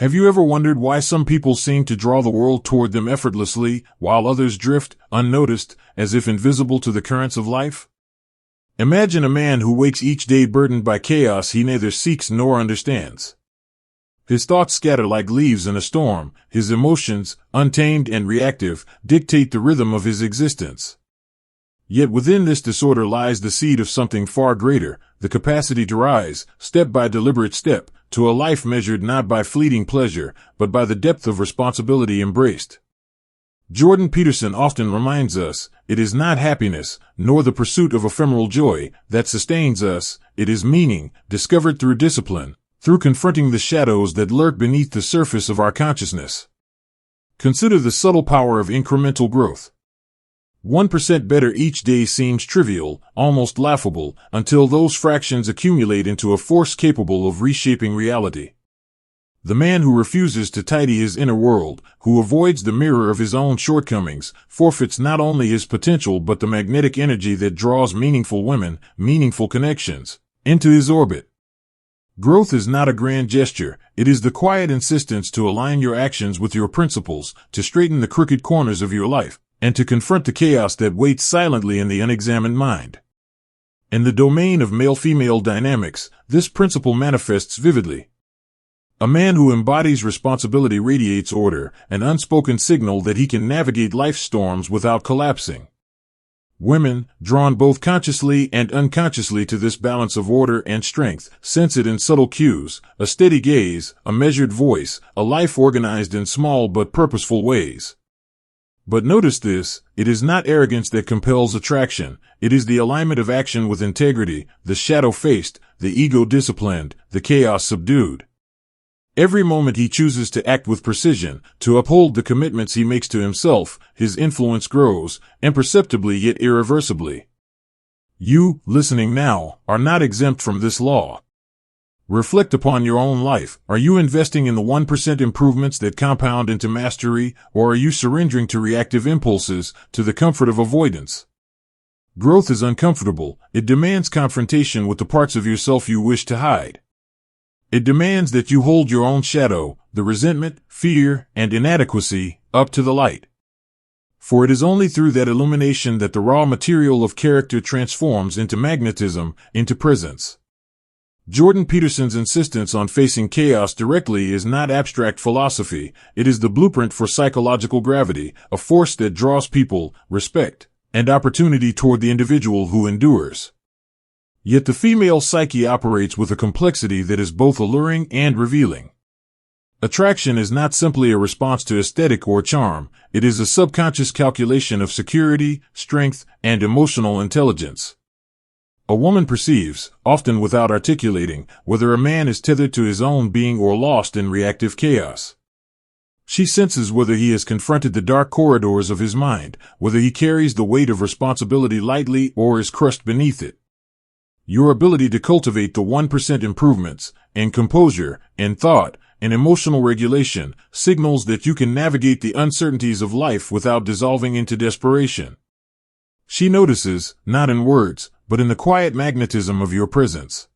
Have you ever wondered why some people seem to draw the world toward them effortlessly, while others drift, unnoticed, as if invisible to the currents of life? Imagine a man who wakes each day burdened by chaos he neither seeks nor understands. His thoughts scatter like leaves in a storm, his emotions, untamed and reactive, dictate the rhythm of his existence. Yet within this disorder lies the seed of something far greater, the capacity to rise, step by deliberate step, to a life measured not by fleeting pleasure, but by the depth of responsibility embraced. Jordan Peterson often reminds us, it is not happiness, nor the pursuit of ephemeral joy, that sustains us, it is meaning, discovered through discipline, through confronting the shadows that lurk beneath the surface of our consciousness. Consider the subtle power of incremental growth. 1% better each day seems trivial, almost laughable, until those fractions accumulate into a force capable of reshaping reality. The man who refuses to tidy his inner world, who avoids the mirror of his own shortcomings, forfeits not only his potential but the magnetic energy that draws meaningful women, meaningful connections, into his orbit. Growth is not a grand gesture, it is the quiet insistence to align your actions with your principles, to straighten the crooked corners of your life, and to confront the chaos that waits silently in the unexamined mind. In the domain of male-female dynamics, this principle manifests vividly. A man who embodies responsibility radiates order, an unspoken signal that he can navigate life's storms without collapsing. Women, drawn both consciously and unconsciously to this balance of order and strength, sense it in subtle cues, a steady gaze, a measured voice, a life organized in small but purposeful ways. But notice this, it is not arrogance that compels attraction, it is the alignment of action with integrity, the shadow-faced, the ego-disciplined, the chaos-subdued. Every moment he chooses to act with precision, to uphold the commitments he makes to himself, his influence grows, imperceptibly yet irreversibly. You, listening now, are not exempt from this law. Reflect upon your own life. Are you investing in the 1% improvements that compound into mastery, or are you surrendering to reactive impulses, to the comfort of avoidance? Growth is uncomfortable. It demands confrontation with the parts of yourself you wish to hide. It demands that you hold your own shadow, the resentment, fear, and inadequacy, up to the light. For it is only through that illumination that the raw material of character transforms into magnetism, into presence. Jordan Peterson's insistence on facing chaos directly is not abstract philosophy, it is the blueprint for psychological gravity, a force that draws people, respect, and opportunity toward the individual who endures. Yet the female psyche operates with a complexity that is both alluring and revealing. Attraction is not simply a response to aesthetic or charm, it is a subconscious calculation of security, strength, and emotional intelligence. A woman perceives, often without articulating, whether a man is tethered to his own being or lost in reactive chaos. She senses whether he has confronted the dark corridors of his mind, whether he carries the weight of responsibility lightly or is crushed beneath it. Your ability to cultivate the 1% improvements, in composure, in thought, in emotional regulation, signals that you can navigate the uncertainties of life without dissolving into desperation. She notices, not in words, but in the quiet magnetism of your presence.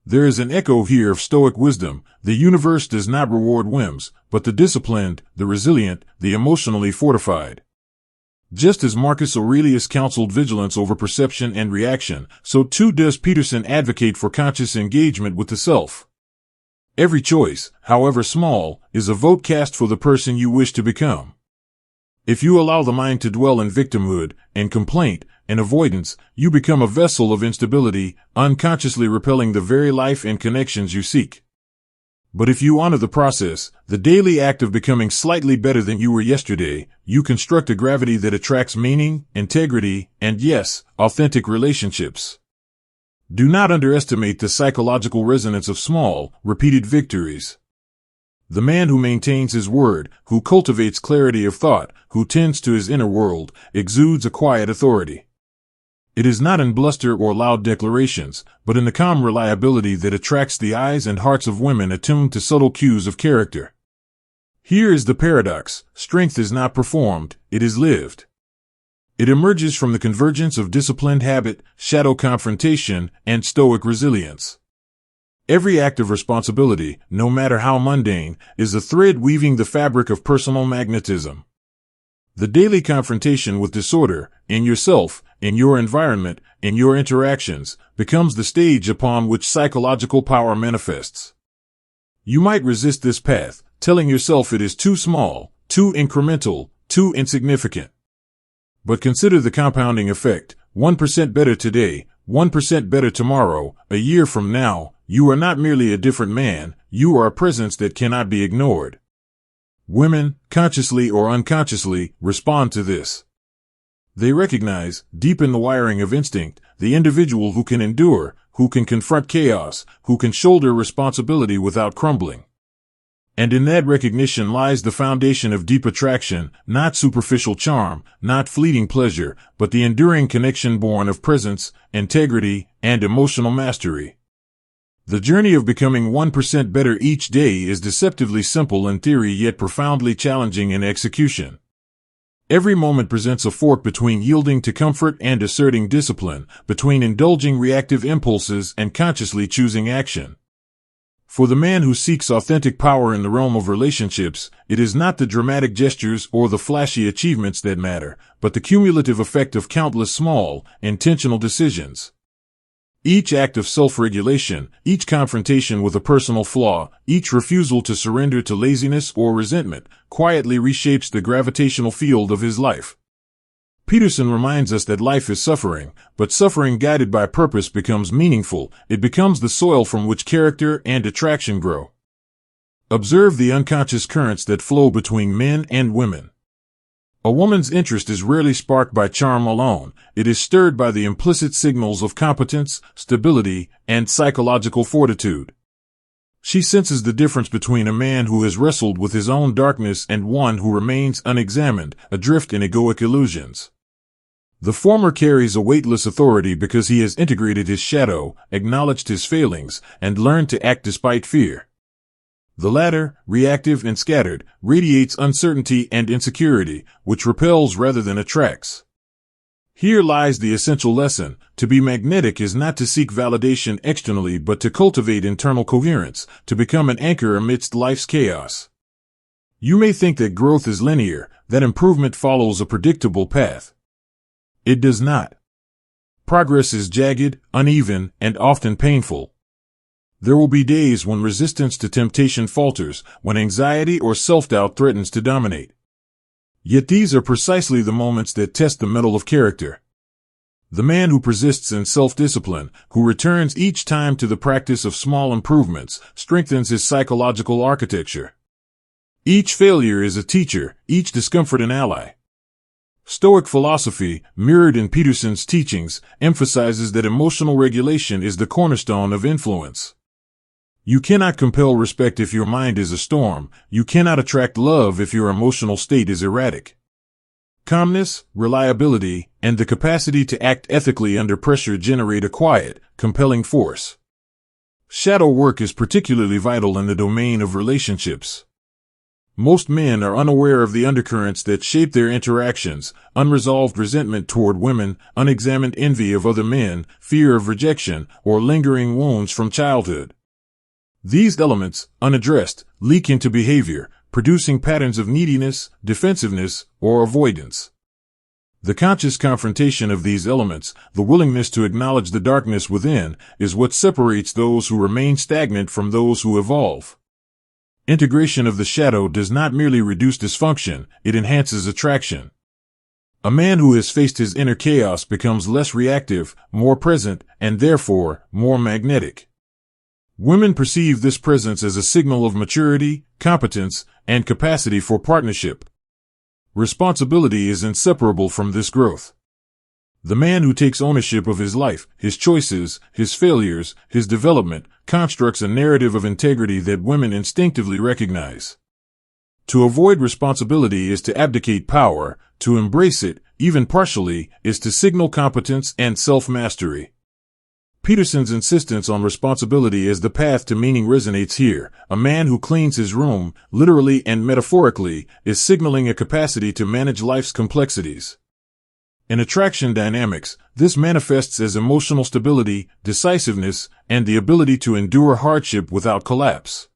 There is an echo here of Stoic wisdom. The universe does not reward whims, but the disciplined, the resilient, the emotionally fortified. Just as Marcus Aurelius counseled vigilance over perception and reaction, so too does Peterson advocate for conscious engagement with the self. Every choice, however small, is a vote cast for the person you wish to become. If you allow the mind to dwell in victimhood, in complaint, in avoidance, you become a vessel of instability, unconsciously repelling the very life and connections you seek. But if you honor the process, the daily act of becoming slightly better than you were yesterday, you construct a gravity that attracts meaning, integrity, and yes, authentic relationships. Do not underestimate the psychological resonance of small, repeated victories. The man who maintains his word, who cultivates clarity of thought, who tends to his inner world, exudes a quiet authority. It is not in bluster or loud declarations, but in the calm reliability that attracts the eyes and hearts of women attuned to subtle cues of character. Here is the paradox: strength is not performed, it is lived. It emerges from the convergence of disciplined habit, shadow confrontation, and stoic resilience. Every act of responsibility, no matter how mundane, is a thread weaving the fabric of personal magnetism. The daily confrontation with disorder, in yourself, in your environment, in your interactions, becomes the stage upon which psychological power manifests. You might resist this path, telling yourself it is too small, too incremental, too insignificant. But consider the compounding effect. 1% better today, 1% better tomorrow, a year from now. You are not merely a different man, you are a presence that cannot be ignored. Women, consciously or unconsciously, respond to this. They recognize, deep in the wiring of instinct, the individual who can endure, who can confront chaos, who can shoulder responsibility without crumbling. And in that recognition lies the foundation of deep attraction, not superficial charm, not fleeting pleasure, but the enduring connection born of presence, integrity, and emotional mastery. The journey of becoming 1% better each day is deceptively simple in theory yet profoundly challenging in execution. Every moment presents a fork between yielding to comfort and asserting discipline, between indulging reactive impulses and consciously choosing action. For the man who seeks authentic power in the realm of relationships, it is not the dramatic gestures or the flashy achievements that matter, but the cumulative effect of countless small, intentional decisions. Each act of self-regulation, each confrontation with a personal flaw, each refusal to surrender to laziness or resentment, quietly reshapes the gravitational field of his life. Peterson reminds us that life is suffering, but suffering guided by purpose becomes meaningful. It becomes the soil from which character and attraction grow. Observe the unconscious currents that flow between men and women. A woman's interest is rarely sparked by charm alone. It is stirred by the implicit signals of competence, stability, and psychological fortitude. She senses the difference between a man who has wrestled with his own darkness and one who remains unexamined, adrift in egoic illusions. The former carries a weightless authority because he has integrated his shadow, acknowledged his failings, and learned to act despite fear. The latter, reactive and scattered, radiates uncertainty and insecurity, which repels rather than attracts. Here lies the essential lesson. To be magnetic is not to seek validation externally but to cultivate internal coherence, to become an anchor amidst life's chaos. You may think that growth is linear, that improvement follows a predictable path. It does not. Progress is jagged, uneven, and often painful. There will be days when resistance to temptation falters, when anxiety or self-doubt threatens to dominate. Yet these are precisely the moments that test the mettle of character. The man who persists in self-discipline, who returns each time to the practice of small improvements, strengthens his psychological architecture. Each failure is a teacher, each discomfort an ally. Stoic philosophy, mirrored in Peterson's teachings, emphasizes that emotional regulation is the cornerstone of influence. You cannot compel respect if your mind is a storm. You cannot attract love if your emotional state is erratic. Calmness, reliability, and the capacity to act ethically under pressure generate a quiet, compelling force. Shadow work is particularly vital in the domain of relationships. Most men are unaware of the undercurrents that shape their interactions: unresolved resentment toward women, unexamined envy of other men, fear of rejection, or lingering wounds from childhood. These elements, unaddressed, leak into behavior, producing patterns of neediness, defensiveness, or avoidance. The conscious confrontation of these elements, the willingness to acknowledge the darkness within, is what separates those who remain stagnant from those who evolve. Integration of the shadow does not merely reduce dysfunction, it enhances attraction. A man who has faced his inner chaos becomes less reactive, more present, and therefore, more magnetic. Women perceive this presence as a signal of maturity, competence, and capacity for partnership. Responsibility is inseparable from this growth. The man who takes ownership of his life, his choices, his failures, his development, constructs a narrative of integrity that women instinctively recognize. To avoid responsibility is to abdicate power. To embrace it, even partially, is to signal competence and self-mastery. Peterson's insistence on responsibility as the path to meaning resonates here. A man who cleans his room, literally and metaphorically, is signaling a capacity to manage life's complexities. In attraction dynamics, this manifests as emotional stability, decisiveness, and the ability to endure hardship without collapse.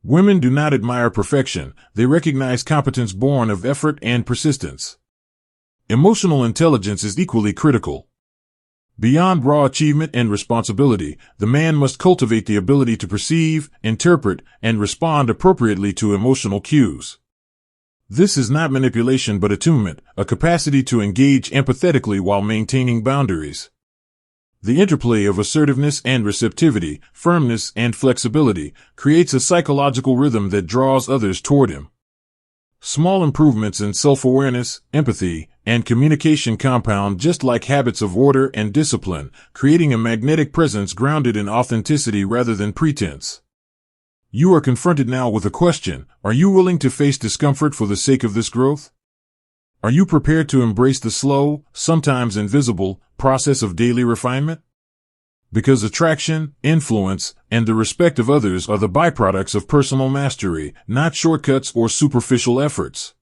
Women do not admire perfection, they recognize competence born of effort and persistence. Emotional intelligence is equally critical. Beyond raw achievement and responsibility, the man must cultivate the ability to perceive, interpret, and respond appropriately to emotional cues. This is not manipulation but attunement, a capacity to engage empathetically while maintaining boundaries. The interplay of assertiveness and receptivity, firmness and flexibility, creates a psychological rhythm that draws others toward him. Small improvements in self-awareness, empathy, and communication compound just like habits of order and discipline, creating a magnetic presence grounded in authenticity rather than pretense. You are confronted now with a question: are you willing to face discomfort for the sake of this growth? Are you prepared to embrace the slow, sometimes invisible, process of daily refinement? Because attraction, influence, and the respect of others are the byproducts of personal mastery, not shortcuts or superficial efforts.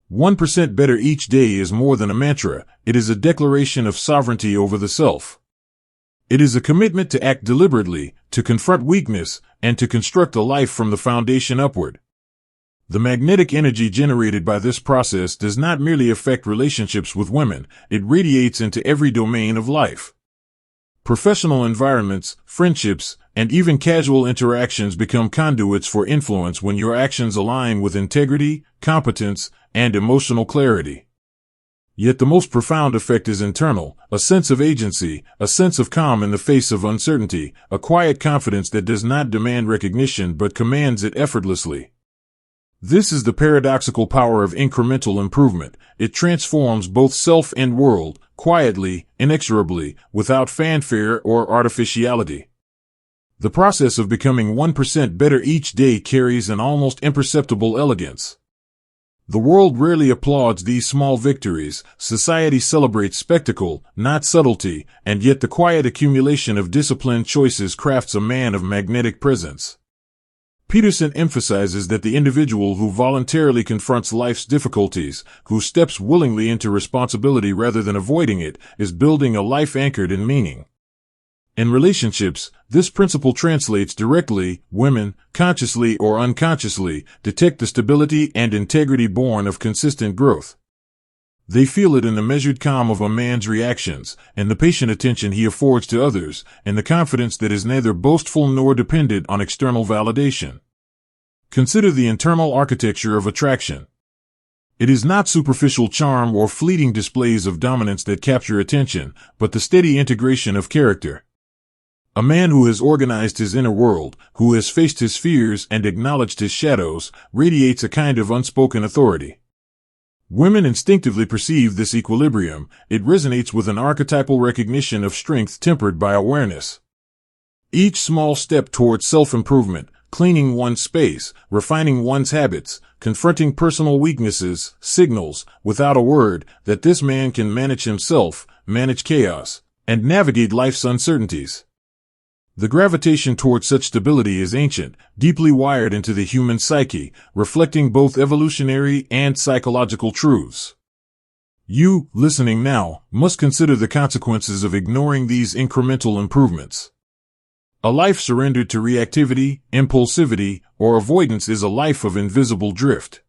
1% better each day is more than a mantra, it is a declaration of sovereignty over the self. It is a commitment to act deliberately, to confront weakness, and to construct a life from the foundation upward. The magnetic energy generated by this process does not merely affect relationships with women, it radiates into every domain of life. Professional environments, friendships, and even casual interactions become conduits for influence when your actions align with integrity, competence, and emotional clarity. Yet the most profound effect is internal, a sense of agency, a sense of calm in the face of uncertainty, a quiet confidence that does not demand recognition but commands it effortlessly. This is the paradoxical power of incremental improvement. It transforms both self and world, quietly, inexorably, without fanfare or artificiality. The process of becoming 1% better each day carries an almost imperceptible elegance. The world rarely applauds these small victories, society celebrates spectacle, not subtlety, and yet the quiet accumulation of disciplined choices crafts a man of magnetic presence. Peterson emphasizes that the individual who voluntarily confronts life's difficulties, who steps willingly into responsibility rather than avoiding it, is building a life anchored in meaning. In relationships, this principle translates directly. Women, consciously or unconsciously, detect the stability and integrity born of consistent growth. They feel it in the measured calm of a man's reactions, in the patient attention he affords to others, and the confidence that is neither boastful nor dependent on external validation. Consider the internal architecture of attraction. It is not superficial charm or fleeting displays of dominance that capture attention, but the steady integration of character. A man who has organized his inner world, who has faced his fears and acknowledged his shadows, radiates a kind of unspoken authority. Women instinctively perceive this equilibrium. It resonates with an archetypal recognition of strength tempered by awareness. Each small step towards self-improvement, cleaning one's space, refining one's habits, confronting personal weaknesses, signals, without a word, that this man can manage himself, manage chaos, and navigate life's uncertainties. The gravitation toward such stability is ancient, deeply wired into the human psyche, reflecting both evolutionary and psychological truths. You, listening now, must consider the consequences of ignoring these incremental improvements. A life surrendered to reactivity, impulsivity, or avoidance is a life of invisible drift.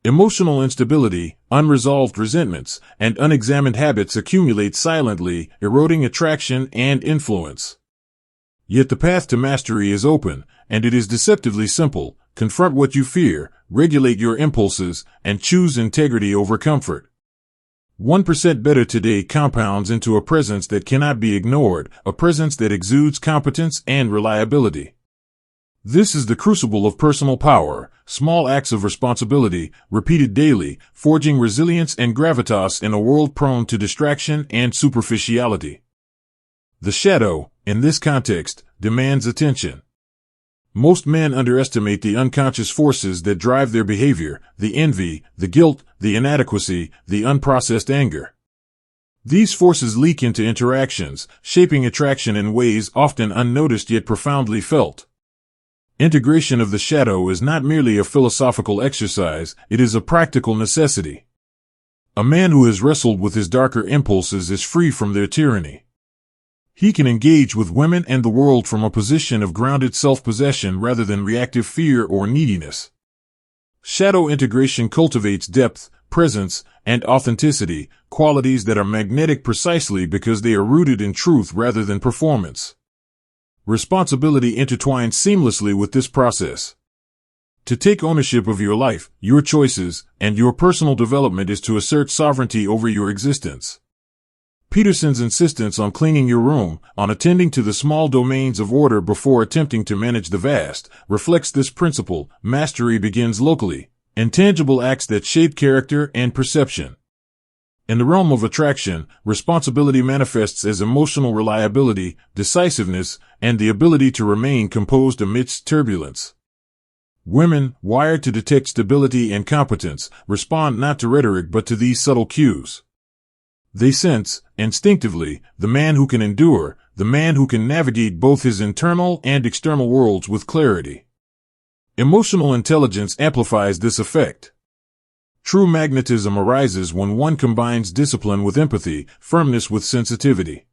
Emotional instability, unresolved resentments, and unexamined habits accumulate silently, eroding attraction and influence. Yet the path to mastery is open, and it is deceptively simple. Confront what you fear, regulate your impulses, and choose integrity over comfort. 1% better today compounds into a presence that cannot be ignored, a presence that exudes competence and reliability. This is the crucible of personal power, small acts of responsibility, repeated daily, forging resilience and gravitas in a world prone to distraction and superficiality. The shadow, in this context, demands attention. Most men underestimate the unconscious forces that drive their behavior, the envy, the guilt, the inadequacy, the unprocessed anger. These forces leak into interactions, shaping attraction in ways often unnoticed yet profoundly felt. Integration of the shadow is not merely a philosophical exercise, it is a practical necessity. A man who has wrestled with his darker impulses is free from their tyranny. He can engage with women and the world from a position of grounded self-possession rather than reactive fear or neediness. Shadow integration cultivates depth, presence, and authenticity, qualities that are magnetic precisely because they are rooted in truth rather than performance. Responsibility intertwines seamlessly with this process. To take ownership of your life, your choices, and your personal development is to assert sovereignty over your existence. Peterson's insistence on cleaning your room, on attending to the small domains of order before attempting to manage the vast, reflects this principle. Mastery begins locally, intangible acts that shape character and perception. In the realm of attraction, responsibility manifests as emotional reliability, decisiveness, and the ability to remain composed amidst turbulence. Women, wired to detect stability and competence, respond not to rhetoric but to these subtle cues. They sense, instinctively, the man who can endure, the man who can navigate both his internal and external worlds with clarity. Emotional intelligence amplifies this effect. True magnetism arises when one combines discipline with empathy, firmness with sensitivity.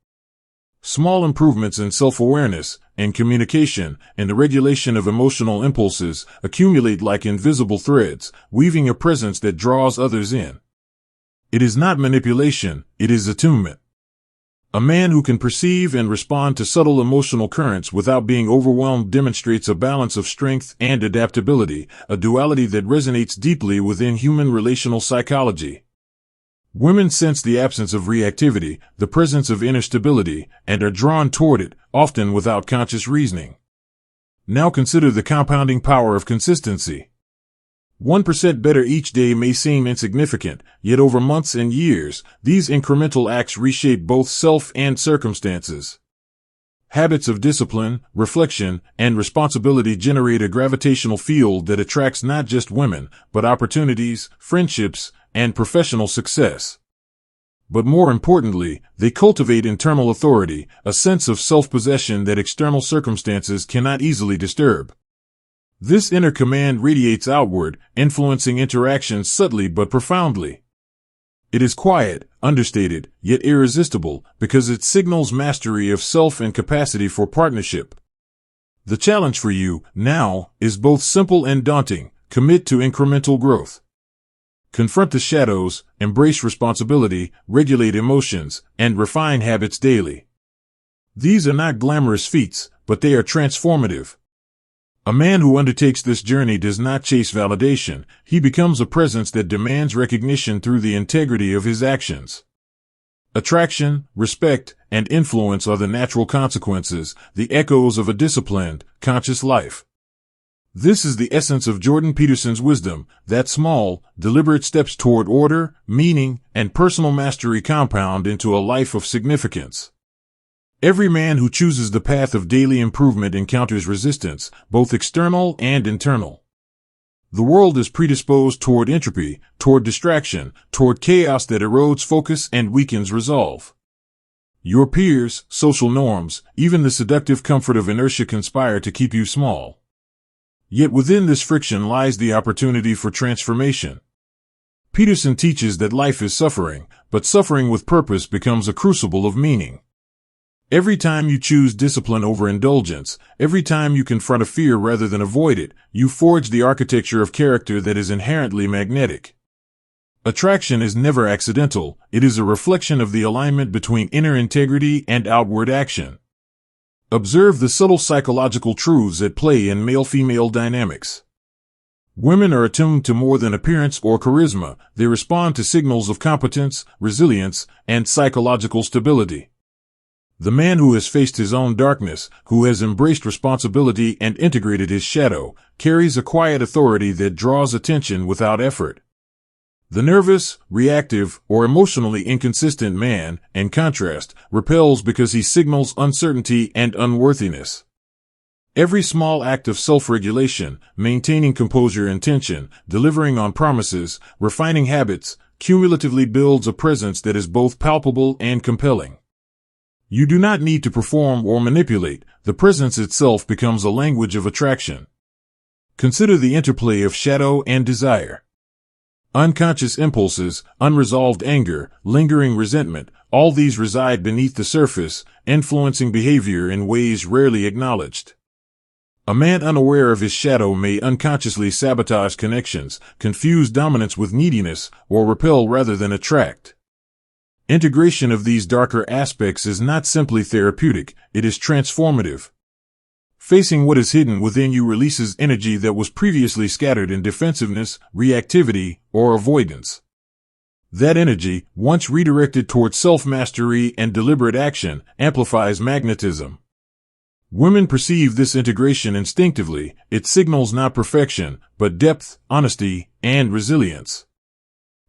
Small improvements in self-awareness, in communication, and the regulation of emotional impulses accumulate like invisible threads, weaving a presence that draws others in. It is not manipulation, it is attunement. A man who can perceive and respond to subtle emotional currents without being overwhelmed demonstrates a balance of strength and adaptability, a duality that resonates deeply within human relational psychology. Women sense the absence of reactivity, the presence of inner stability, and are drawn toward it, often without conscious reasoning. Now consider the compounding power of consistency. 1% better each day may seem insignificant, yet over months and years, these incremental acts reshape both self and circumstances. Habits of discipline, reflection, and responsibility generate a gravitational field that attracts not just women, but opportunities, friendships, and professional success. But more importantly, they cultivate internal authority, a sense of self-possession that external circumstances cannot easily disturb. This inner command radiates outward, influencing interactions subtly but profoundly. It is quiet, understated, yet irresistible, because it signals mastery of self and capacity for partnership. The challenge for you, now, is both simple and daunting. Commit to incremental growth. Confront the shadows, embrace responsibility, regulate emotions, and refine habits daily. These are not glamorous feats, but they are transformative. A man who undertakes this journey does not chase validation, he becomes a presence that demands recognition through the integrity of his actions. Attraction, respect, and influence are the natural consequences, the echoes of a disciplined, conscious life. This is the essence of Jordan Peterson's wisdom, that small, deliberate steps toward order, meaning, and personal mastery compound into a life of significance. Every man who chooses the path of daily improvement encounters resistance, both external and internal. The world is predisposed toward entropy, toward distraction, toward chaos that erodes focus and weakens resolve. Your peers, social norms, even the seductive comfort of inertia conspire to keep you small. Yet within this friction lies the opportunity for transformation. Peterson teaches that life is suffering, but suffering with purpose becomes a crucible of meaning. Every time you choose discipline over indulgence, every time you confront a fear rather than avoid it, you forge the architecture of character that is inherently magnetic. Attraction is never accidental, it is a reflection of the alignment between inner integrity and outward action. Observe the subtle psychological truths at play in male-female dynamics. Women are attuned to more than appearance or charisma, they respond to signals of competence, resilience, and psychological stability. The man who has faced his own darkness, who has embraced responsibility and integrated his shadow, carries a quiet authority that draws attention without effort. The nervous, reactive, or emotionally inconsistent man, in contrast, repels because he signals uncertainty and unworthiness. Every small act of self-regulation, maintaining composure and tension, delivering on promises, refining habits, cumulatively builds a presence that is both palpable and compelling. You do not need to perform or manipulate, the presence itself becomes a language of attraction. Consider the interplay of shadow and desire. Unconscious impulses, unresolved anger, lingering resentment, all these reside beneath the surface, influencing behavior in ways rarely acknowledged. A man unaware of his shadow may unconsciously sabotage connections, confuse dominance with neediness, or repel rather than attract. Integration of these darker aspects is not simply therapeutic, it is transformative. Facing what is hidden within you releases energy that was previously scattered in defensiveness, reactivity, or avoidance. That energy, once redirected towards self-mastery and deliberate action, amplifies magnetism. Women perceive this integration instinctively. It signals not perfection, but depth, honesty, and resilience.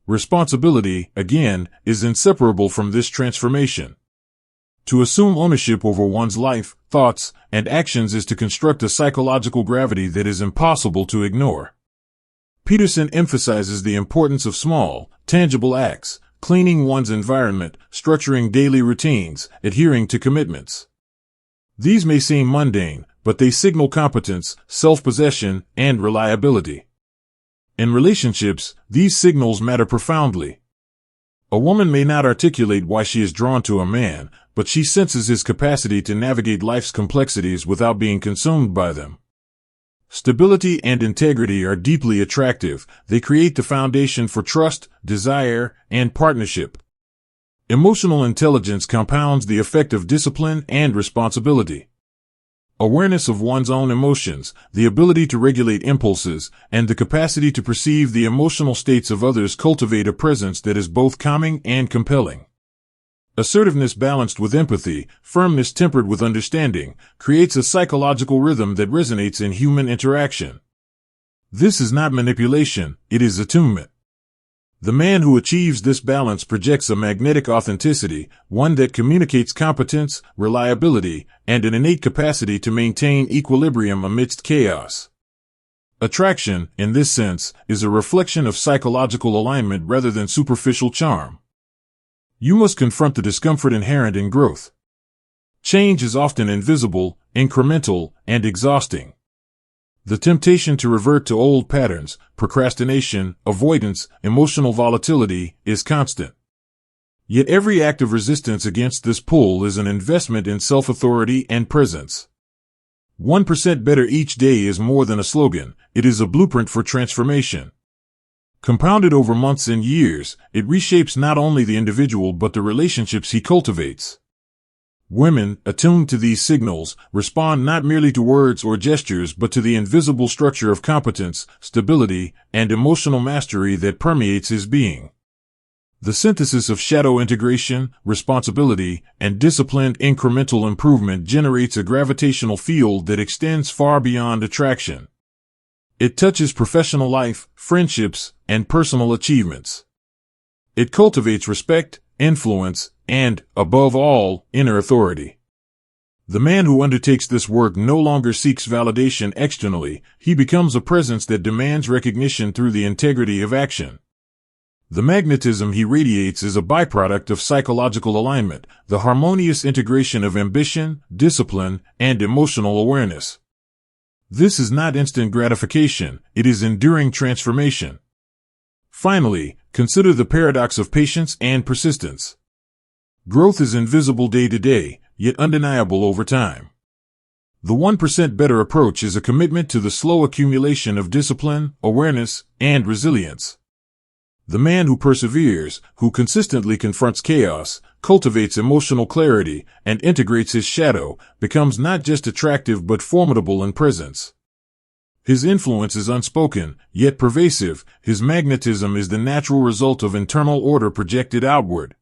Responsibility, again, is inseparable from this transformation. To assume ownership over one's life, thoughts, and actions is to construct a psychological gravity that is impossible to ignore. Peterson emphasizes the importance of small, tangible acts, cleaning one's environment, structuring daily routines, adhering to commitments. These may seem mundane, but they signal competence, self-possession, and reliability. In relationships, these signals matter profoundly. A woman may not articulate why she is drawn to a man, but she senses his capacity to navigate life's complexities without being consumed by them. Stability and integrity are deeply attractive. They create the foundation for trust, desire, and partnership. Emotional intelligence compounds the effect of discipline and responsibility. Awareness of one's own emotions, the ability to regulate impulses, and the capacity to perceive the emotional states of others cultivate a presence that is both calming and compelling. Assertiveness balanced with empathy, firmness tempered with understanding, creates a psychological rhythm that resonates in human interaction. This is not manipulation, it is attunement. The man who achieves this balance projects a magnetic authenticity, one that communicates competence, reliability, and an innate capacity to maintain equilibrium amidst chaos. Attraction, in this sense, is a reflection of psychological alignment rather than superficial charm. You must confront the discomfort inherent in growth. Change is often invisible, incremental, and exhausting. The temptation to revert to old patterns, procrastination, avoidance, emotional volatility, is constant. Yet every act of resistance against this pull is an investment in self-authority and presence. 1% better each day is more than a slogan, it is a blueprint for transformation. Compounded over months and years, it reshapes not only the individual but the relationships he cultivates. Women, attuned to these signals, respond not merely to words or gestures but to the invisible structure of competence, stability, and emotional mastery that permeates his being. The synthesis of shadow integration, responsibility, and disciplined incremental improvement generates a gravitational field that extends far beyond attraction. It touches professional life, friendships, and personal achievements. It cultivates respect, influence, and, above all, inner authority. The man who undertakes this work no longer seeks validation externally, he becomes a presence that demands recognition through the integrity of action. The magnetism he radiates is a byproduct of psychological alignment, the harmonious integration of ambition, discipline, and emotional awareness. This is not instant gratification, it is enduring transformation. Finally, consider the paradox of patience and persistence. Growth is invisible day to day, yet undeniable over time. The 1% better approach is a commitment to the slow accumulation of discipline, awareness, and resilience. The man who perseveres, who consistently confronts chaos, cultivates emotional clarity, and integrates his shadow, becomes not just attractive but formidable in presence. His influence is unspoken, yet pervasive. His magnetism is the natural result of internal order projected outward.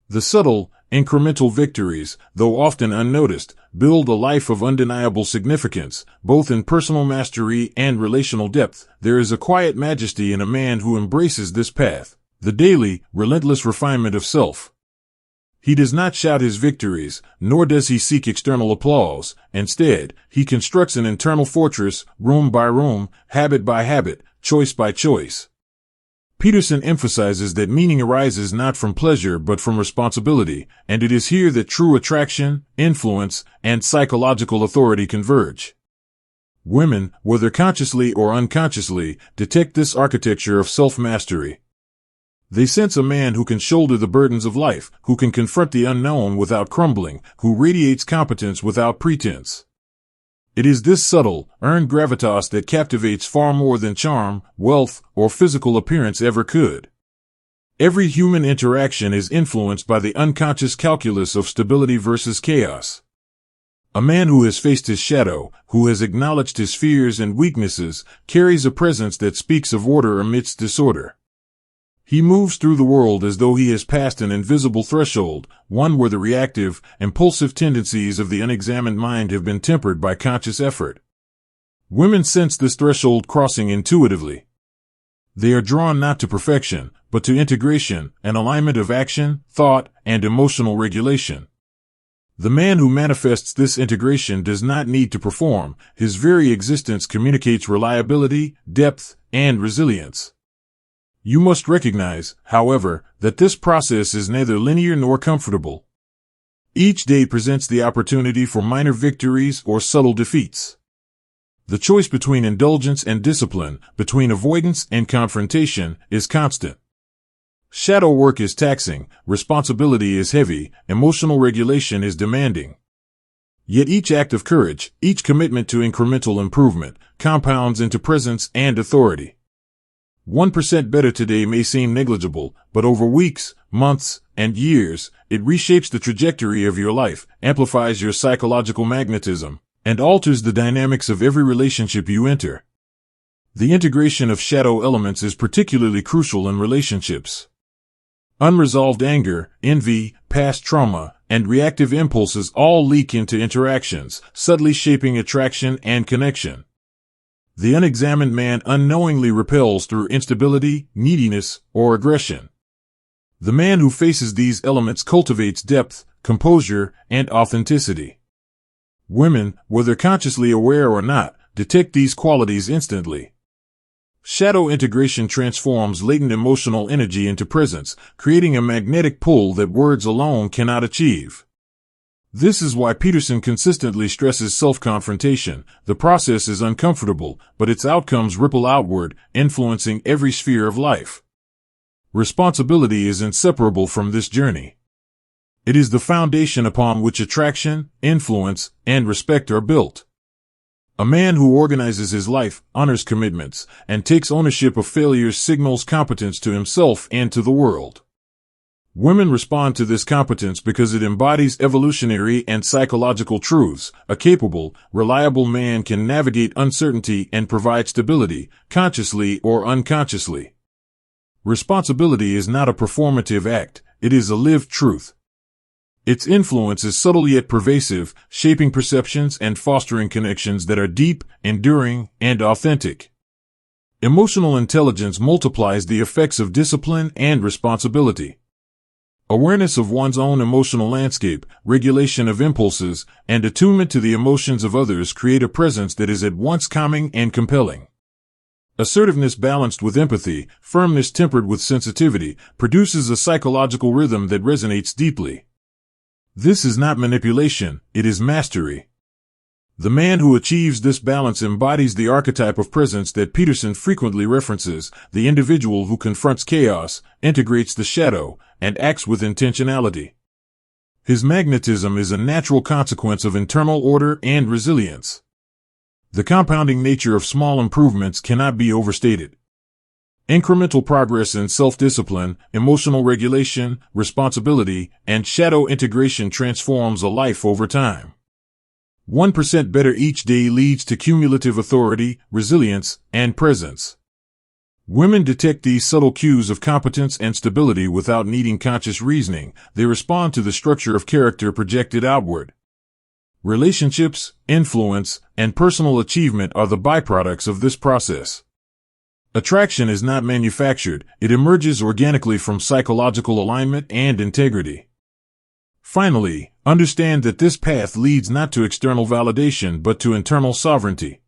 The subtle, incremental victories, though often unnoticed, build a life of undeniable significance, both in personal mastery and relational depth. There is a quiet majesty in a man who embraces this path, the daily, relentless refinement of self. He does not shout his victories, nor does he seek external applause. Instead, he constructs an internal fortress, room by room, habit by habit, choice by choice. Peterson emphasizes that meaning arises not from pleasure but from responsibility, and it is here that true attraction, influence, and psychological authority converge. Women, whether consciously or unconsciously, detect this architecture of self-mastery. They sense a man who can shoulder the burdens of life, who can confront the unknown without crumbling, who radiates competence without pretense. It is this subtle, earned gravitas that captivates far more than charm, wealth, or physical appearance ever could. Every human interaction is influenced by the unconscious calculus of stability versus chaos. A man who has faced his shadow, who has acknowledged his fears and weaknesses, carries a presence that speaks of order amidst disorder. He moves through the world as though he has passed an invisible threshold, one where the reactive, impulsive tendencies of the unexamined mind have been tempered by conscious effort. Women sense this threshold crossing intuitively. They are drawn not to perfection, but to integration, an alignment of action, thought, and emotional regulation. The man who manifests this integration does not need to perform. His very existence communicates reliability, depth, and resilience. You must recognize, however, that this process is neither linear nor comfortable. Each day presents the opportunity for minor victories or subtle defeats. The choice between indulgence and discipline, between avoidance and confrontation, is constant. Shadow work is taxing, responsibility is heavy, emotional regulation is demanding. Yet each act of courage, each commitment to incremental improvement, compounds into presence and authority. 1% better today may seem negligible, but over weeks, months, and years, it reshapes the trajectory of your life, amplifies your psychological magnetism, and alters the dynamics of every relationship you enter. The integration of shadow elements is particularly crucial in relationships. Unresolved anger, envy, past trauma, and reactive impulses all leak into interactions, subtly shaping attraction and connection. The unexamined man unknowingly repels through instability, neediness, or aggression. The man who faces these elements cultivates depth, composure, and authenticity. Women, whether consciously aware or not, detect these qualities instantly. Shadow integration transforms latent emotional energy into presence, creating a magnetic pull that words alone cannot achieve. This is why Peterson consistently stresses self-confrontation. The process is uncomfortable, but its outcomes ripple outward, influencing every sphere of life. Responsibility is inseparable from this journey. It is the foundation upon which attraction, influence, and respect are built. A man who organizes his life, honors commitments, and takes ownership of failures signals competence to himself and to the world. Women respond to this competence because it embodies evolutionary and psychological truths. A capable, reliable man can navigate uncertainty and provide stability, consciously or unconsciously. Responsibility is not a performative act, it is a lived truth. Its influence is subtle yet pervasive, shaping perceptions and fostering connections that are deep, enduring, and authentic. Emotional intelligence multiplies the effects of discipline and responsibility. Awareness of one's own emotional landscape, regulation of impulses, and attunement to the emotions of others create a presence that is at once calming and compelling. Assertiveness balanced with empathy, firmness tempered with sensitivity, produces a psychological rhythm that resonates deeply. This is not manipulation, it is mastery. The man who achieves this balance embodies the archetype of presence that Peterson frequently references, the individual who confronts chaos, integrates the shadow, and acts with intentionality. His magnetism is a natural consequence of internal order and resilience. The compounding nature of small improvements cannot be overstated. Incremental progress in self-discipline, emotional regulation, responsibility, and shadow integration transforms a life over time. 1% better each day leads to cumulative authority, resilience, and presence. Women detect these subtle cues of competence and stability without needing conscious reasoning. They respond to the structure of character projected outward. Relationships, influence, and personal achievement are the byproducts of this process. Attraction is not manufactured, it emerges organically from psychological alignment and integrity. Finally, understand that this path leads not to external validation but to internal sovereignty.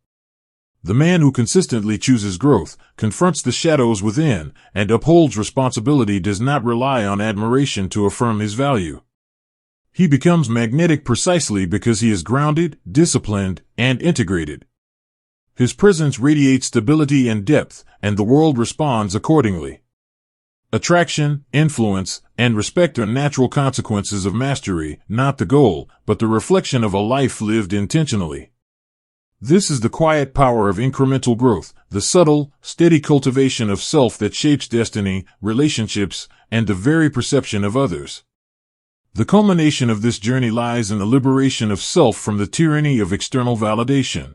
The man who consistently chooses growth, confronts the shadows within, and upholds responsibility does not rely on admiration to affirm his value. He becomes magnetic precisely because he is grounded, disciplined, and integrated. His presence radiates stability and depth, and the world responds accordingly. Attraction, influence, and respect are natural consequences of mastery, not the goal, but the reflection of a life lived intentionally. This is the quiet power of incremental growth, the subtle, steady cultivation of self that shapes destiny, relationships, and the very perception of others. The culmination of this journey lies in the liberation of self from the tyranny of external validation.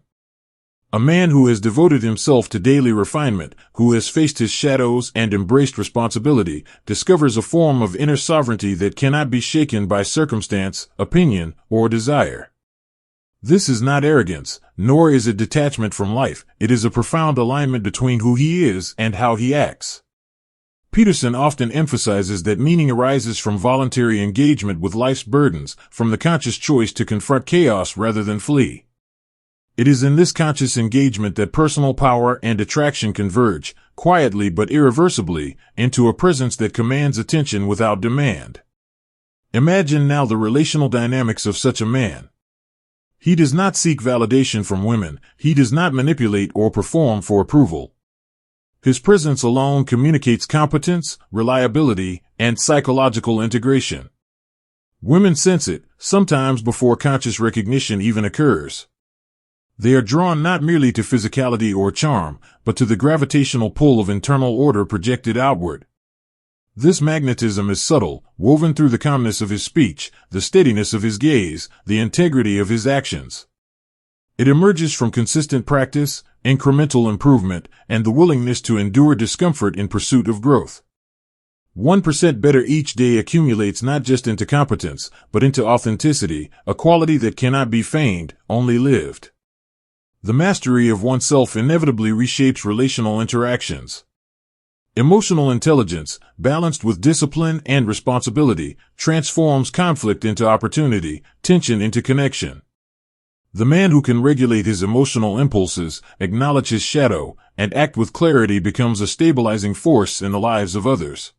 A man who has devoted himself to daily refinement, who has faced his shadows and embraced responsibility, discovers a form of inner sovereignty that cannot be shaken by circumstance, opinion, or desire. This is not arrogance, nor is it detachment from life. It is a profound alignment between who he is and how he acts. Peterson often emphasizes that meaning arises from voluntary engagement with life's burdens, from the conscious choice to confront chaos rather than flee. It is in this conscious engagement that personal power and attraction converge, quietly but irreversibly, into a presence that commands attention without demand. Imagine now the relational dynamics of such a man. He does not seek validation from women. He does not manipulate or perform for approval. His presence alone communicates competence, reliability, and psychological integration. Women sense it, sometimes before conscious recognition even occurs. They are drawn not merely to physicality or charm, but to the gravitational pull of internal order projected outward. This magnetism is subtle, woven through the calmness of his speech, the steadiness of his gaze, the integrity of his actions. It emerges from consistent practice, incremental improvement, and the willingness to endure discomfort in pursuit of growth. 1% better each day accumulates not just into competence, but into authenticity, a quality that cannot be feigned, only lived. The mastery of oneself inevitably reshapes relational interactions. Emotional intelligence, balanced with discipline and responsibility, transforms conflict into opportunity, tension into connection. The man who can regulate his emotional impulses, acknowledge his shadow, and act with clarity becomes a stabilizing force in the lives of others.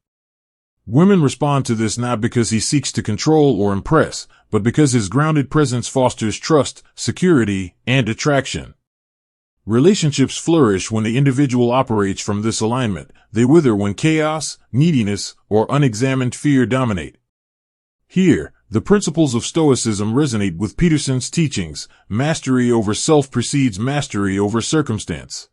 Women respond to this not because he seeks to control or impress, but because his grounded presence fosters trust, security, and attraction. Relationships flourish when the individual operates from this alignment. They wither when chaos, neediness, or unexamined fear dominate. Here, the principles of Stoicism resonate with Peterson's teachings. Mastery over self precedes mastery over circumstance.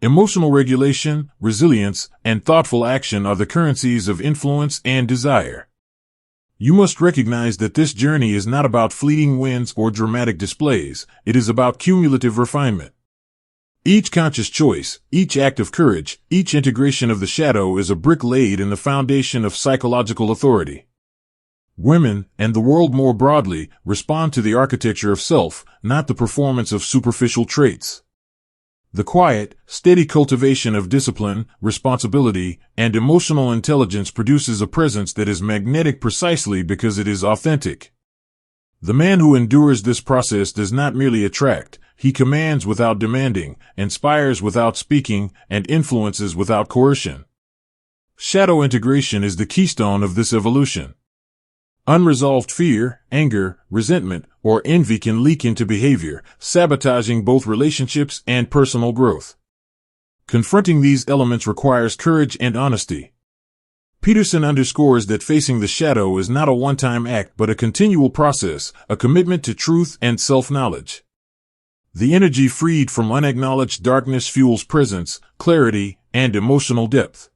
Emotional regulation, resilience, and thoughtful action are the currencies of influence and desire. You must recognize that this journey is not about fleeting wins or dramatic displays. It is about cumulative refinement. Each conscious choice, each act of courage, each integration of the shadow is a brick laid in the foundation of psychological authority. Women, and the world more broadly, respond to the architecture of self, not the performance of superficial traits. The quiet, steady cultivation of discipline, responsibility, and emotional intelligence produces a presence that is magnetic precisely because it is authentic. The man who endures this process does not merely attract, he commands without demanding, inspires without speaking, and influences without coercion. Shadow integration is the keystone of this evolution. Unresolved fear, anger, resentment, or envy can leak into behavior, sabotaging both relationships and personal growth. Confronting these elements requires courage and honesty. Peterson underscores that facing the shadow is not a one-time act but a continual process, a commitment to truth and self-knowledge. The energy freed from unacknowledged darkness fuels presence, clarity, and emotional depth.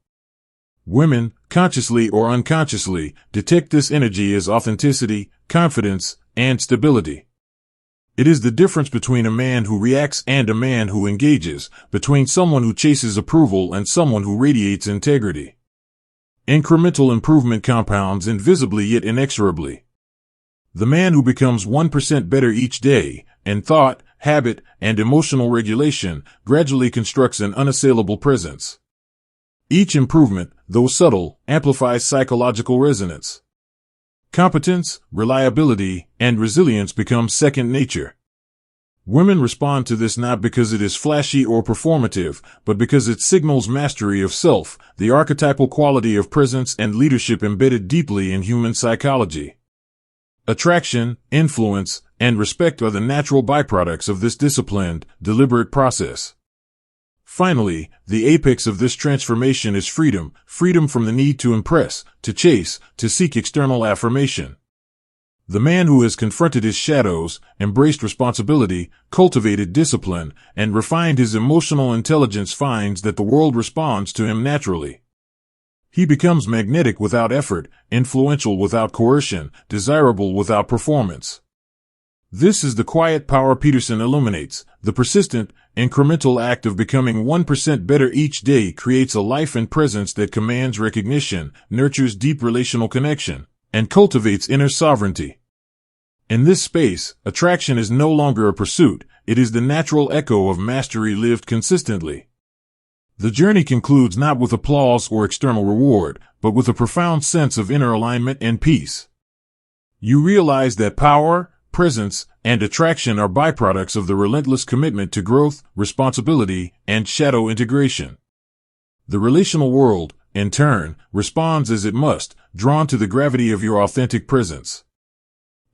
Women, consciously or unconsciously, detect this energy as authenticity, confidence, and stability. It is the difference between a man who reacts and a man who engages, between someone who chases approval and someone who radiates integrity. Incremental improvement compounds invisibly yet inexorably. The man who becomes 1% better each day, in thought, habit, and emotional regulation, gradually constructs an unassailable presence. Each improvement, though subtle, amplifies psychological resonance. Competence, reliability, and resilience become second nature. Women respond to this not because it is flashy or performative, but because it signals mastery of self, the archetypal quality of presence and leadership embedded deeply in human psychology. Attraction, influence, and respect are the natural byproducts of this disciplined, deliberate process. Finally, the apex of this transformation is freedom, freedom from the need to impress, to chase, to seek external affirmation. The man who has confronted his shadows, embraced responsibility, cultivated discipline, and refined his emotional intelligence finds that the world responds to him naturally. He becomes magnetic without effort, influential without coercion, desirable without performance. This is the quiet power Peterson illuminates. The persistent, incremental act of becoming 1% better each day creates a life and presence that commands recognition, nurtures deep relational connection, and cultivates inner sovereignty. In this space, attraction is no longer a pursuit, it is the natural echo of mastery lived consistently. The journey concludes not with applause or external reward, but with a profound sense of inner alignment and peace. You realize that power, presence, and attraction are byproducts of the relentless commitment to growth, responsibility, and shadow integration. The relational world, in turn, responds as it must, drawn to the gravity of your authentic presence.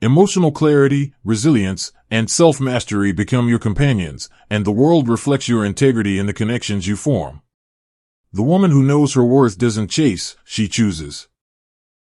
Emotional clarity, resilience, and self-mastery become your companions, and the world reflects your integrity in the connections you form. The woman who knows her worth doesn't chase, she chooses.